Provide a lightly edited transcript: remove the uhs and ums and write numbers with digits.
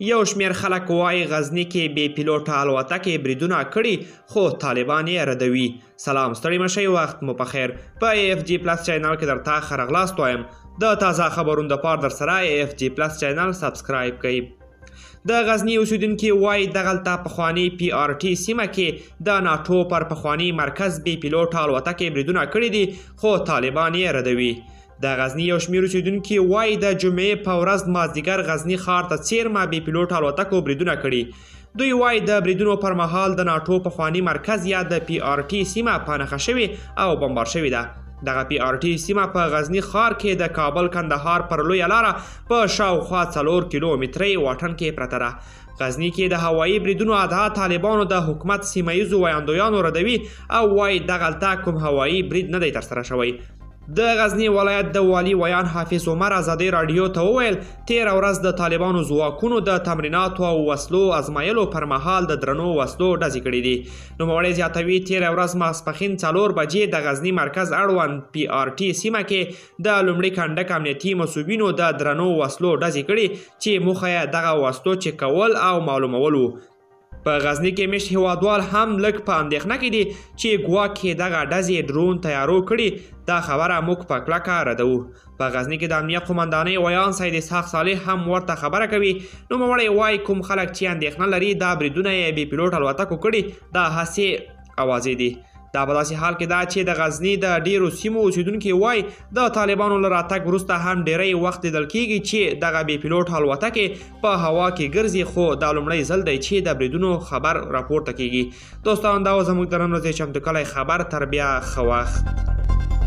یو شمېر خلک وایي غزني کې بې پیلوټه الوتکې بریدونه کړي خو طالبان یې ردوي. سلام ستړي مه شئ، وخت مو پخیر. په AFG پلس چینل کې درته ښه راغلاست وایم. د تازه خبرونو دپاره درسره AFG پلس چینل سبسکرایب کړئ. د غزني اوسیدونکي وایي دغلته پخواني PRT سیمه کې د ناټو پر پخواني مرکز بې پیلوټه الوتکې بریدونه کړي دي خو طالبان یې ردوي. د غزني یو شمېر اوسیدونکي وایي د جمعې په ورځ مازدیګر غزني ښار ته څیرمه بې پیلوټه الوتکو بریدونه کړي. دوی وایي د بریدونو پر مهال د ناټو پخواني مرکز یا د PRT سیمه په نښه شوې او بمبار شوې ده. دغه PRT سیمه په غزني ښار کې د کابل کندهار پر لویه لاره په شاوخوا 4 کیلومترۍ واټن کې پرته ده. غزني کې د هوایي بریدونو ادعا طالبانو د حکومت سیمه ییزو ویاندویانو ردوي او وایي دغلته کوم هوایي برید نه دی ترسره شوی. د غزني ولایت د والي ویان حافظ عمر ازادۍ راډیو ته وویل تېره ورځ د طالبانو ځواکونو د تمریناتو او وسلو ازمایلو پر مهال د درنو وسلو ډزې کړي دي. نوموړی زیاتوي تېره ورځ ماسپښین 4 بجې د غزني مرکز اړوند PRT سیمه کې د لومړي کنډک امنیتي مسؤلینو د درنو وسلو ډزې کړي چې موخه یې دغه وسلو چک کول او معلومول و. په غزني کې مشت هیوادوال هم لږ په اندېښنه کې دي چې ګواک کې دغه ډزې ډرون تیارو کړي. دا خبره موږ په کلکه ردوو. په غزني کې د امنیت قمندانۍ ویان سید اسحاق صالح هم ورته خبره کوي. نوموړی وایي کوم خلک چې اندېښنه لري دا بریدونه یې بې پیلوټ الوتکو کړي دا هسې اوازې دي. دا په داسې حال کې ده چې د غزني د ډیرو سیمو اوسیدونکي وایي د طالبانو له راتګ وروسته هم ډیری وخت لیدل کیږي چې دغه بې پیلوټ الوتکې په هوا کې ګرځي خو دا لومړی ځل دی چې د بریدونو خبر راپورته کیږي. دوستان دا و زموږ د نن ورځې چمتو کلی خبر. تر بیا ښه وخت.